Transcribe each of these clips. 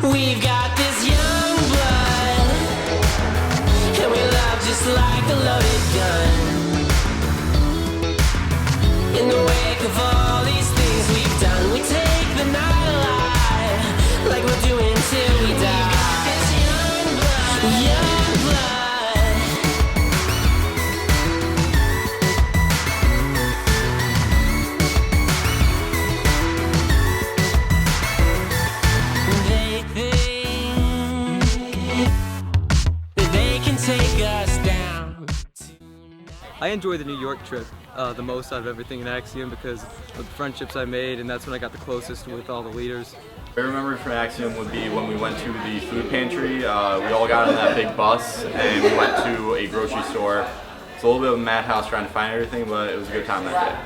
We've got this young blood, and we love just like a loaded gun. In the wake of all these things we've done, we take the night alive, like we'll do until we die. We've got this young blood. They think that they can take us down. I enjoy the New York trip the most out of everything in Axiom because of the friendships I made, and that's when I got the closest with all the leaders. Favorite memory from Axiom would be when we went to the food pantry. We all got on that big bus and we went to a grocery store. It's a little bit of a madhouse trying to find everything, but it was a good time that day.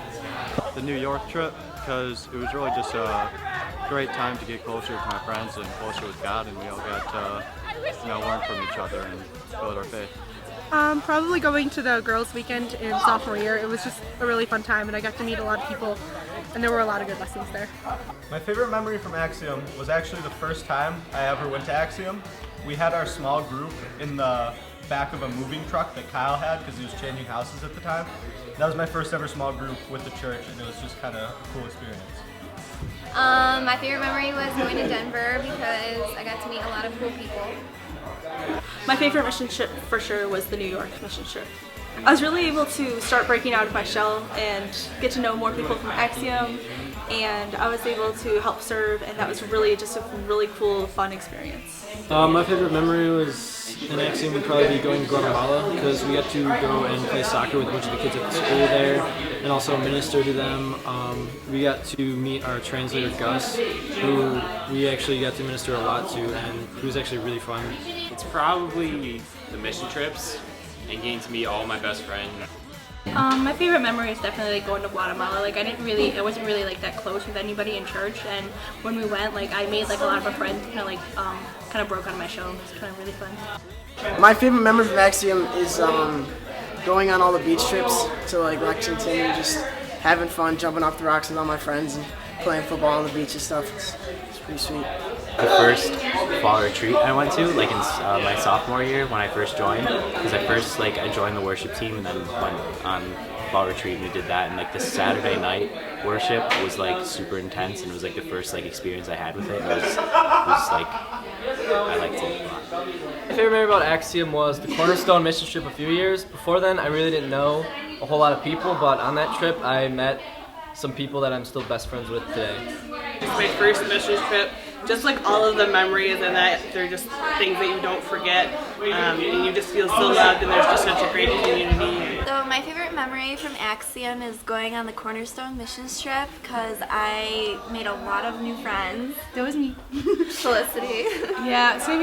The New York trip, because it was really just a great time to get closer to my friends and closer with God, and we all got to learn from each other and build our faith. Probably going to the girls' weekend in sophomore year. It was just a really fun time, and I got to meet a lot of people, and there were a lot of good lessons there. My favorite memory from Axiom was actually the first time I ever went to Axiom. We had our small group in the back of a moving truck that Kyle had because he was changing houses at the time. That was my first ever small group with the church, and it was just kind of a cool experience. My favorite memory was going to Denver because I got to meet a lot of cool people. My favorite mission trip for sure was the New York mission trip. I was really able to start breaking out of my shell and get to know more people from Axiom, and I was able to help serve, and that was really just a really cool, fun experience. My favorite memory was in Axiom would probably be going to Guatemala because we got to go and play soccer with a bunch of the kids at the school there and also minister to them. We got to meet our translator Gus, who we actually got to minister a lot to, and he was actually really fun. It's probably the mission trips and getting to meet all my best friends. My favorite memory is definitely going to Guatemala. Like I wasn't really like that close with anybody in church, and when we went, like I made like a lot of friends. Kind of broke out of my shell. It was kind of really fun. My favorite memory from Axiom is going on all the beach trips to like Lexington and just having fun, jumping off the rocks with all my friends and playing football on the beach and stuff. It's pretty sweet. The first fall retreat I went to, like in my sophomore year when I first joined, because I joined the worship team and then went on fall retreat and we did that, and like the Saturday night worship was like super intense, and it was like the first like experience I had with it. It was like I liked it a lot. My favorite memory about Axiom was the Cornerstone mission trip a few years. Before then, I really didn't know a whole lot of people, but on that trip, I met some people that I'm still best friends with today. It's my first mission trip. Just like all of the memories and that, they're just things that you don't forget, and you just feel so loved, and there's just such a great community. So my favorite memory from Axiom is going on the Cornerstone missions trip because I made a lot of new friends. That was me. Felicity. Yeah, so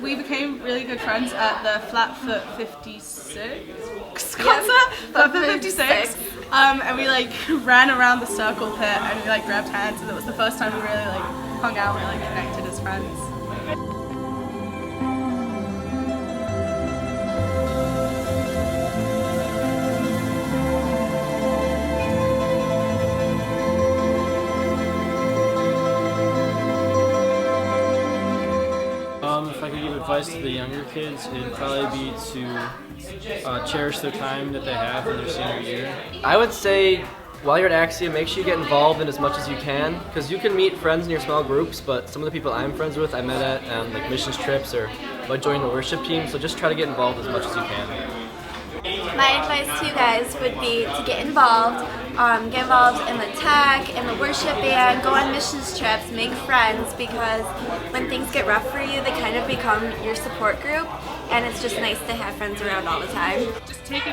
we became really good friends at the Flatfoot 56 concert. Flatfoot 56. And we like ran around the circle pit and we like grabbed hands, and it was the first time we really like hung out and like connected as friends. If I could give advice to the younger kids, it'd probably be to cherish their time that they have in their senior year. I would say while you're at Axiom, make sure you get involved in as much as you can, because you can meet friends in your small groups, but some of the people I'm friends with I met at like missions trips or by joining the worship team, so just try to get involved as much as you can. My advice to you guys would be to get involved in the tech, in the worship band, go on missions trips, make friends, because when things get rough for you, they kind of become your support group, and it's just nice to have friends around all the time. Just take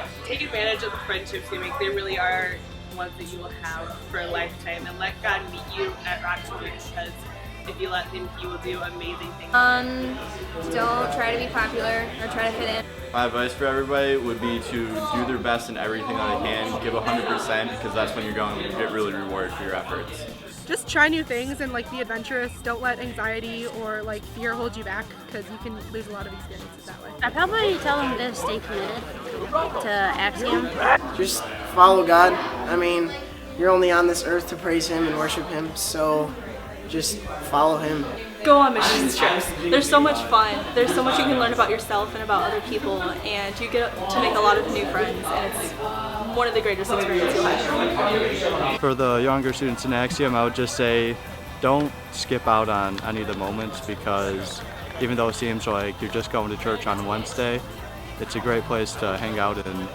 advantage of the friendships you make. They really are ones that you will have for a lifetime, and let God meet you at Rockford, because if you let Him, He will do amazing things. Don't try to be popular or try to fit in. My advice for everybody would be to do their best in everything that they can, give 100%, because that's when you're going to get really rewarded for your efforts. Just try new things and like be adventurous. Don't let anxiety or like fear hold you back, because you can lose a lot of experiences that way. I'd probably tell them to stay committed to Axiom. Just follow God. I mean, you're only on this earth to praise Him and worship Him, so just follow Him. go on missions trips. They're so much fun. There's so much you can learn about yourself and about other people, and you get to make a lot of new friends, and it's one of the greatest experiences you'll have. For the younger students in Axiom, I would just say don't skip out on any of the moments, because even though it seems like you're just going to church on Wednesday, it's a great place to hang out and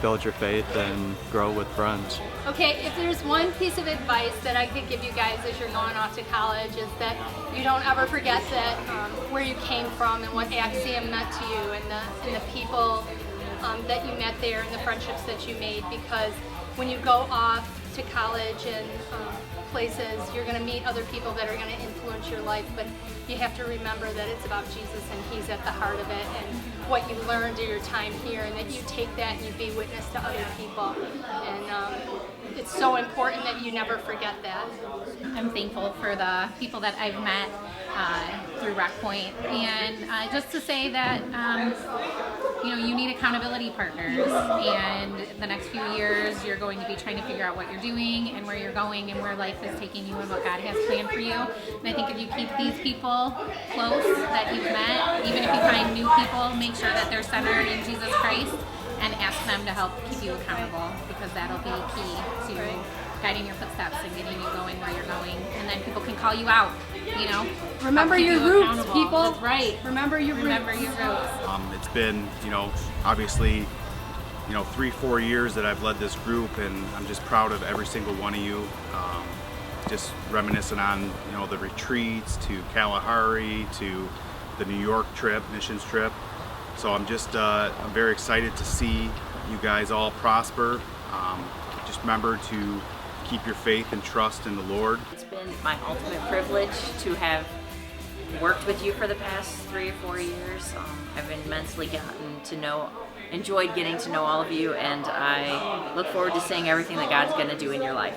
build your faith and grow with friends. Okay, if there's one piece of advice that I could give you guys as you're going off to college, is that you don't ever forget that where you came from and what Axiom meant to you, and the people that you met there and the friendships that you made, because when you go off to college and places, you're going to meet other people that are going to influence your life, but you have to remember that it's about Jesus and He's at the heart of it, and what you learned during your time here, and that you take that and you be witness to other people. And it's so important that you never forget that. I'm thankful for the people that I've met through Rock Point, and just to say that you need accountability partners, and the next few years you're going to be trying to figure out what you're doing and where you're going and where life is taking you and what God has planned for you. And I think if you keep these people close that you've met, even if you find new people, make sure that they're centered in Jesus Christ and ask them to help keep you accountable, because that'll be key to guiding your footsteps and getting you going where you're going. And then people can call you out, Remember your roots, people. That's right. Remember your roots. It's been, obviously, 3-4 years that I've led this group, and I'm just proud of every single one of you. Just reminiscing on, the retreats to Kalahari, to the New York trip, missions trip. So I'm just, I'm very excited to see you guys all prosper. Just remember to keep your faith and trust in the Lord. It's been my ultimate privilege to have worked with you for the past 3 or 4 years. I've immensely enjoyed getting to know all of you, and I look forward to seeing everything that God's going to do in your life.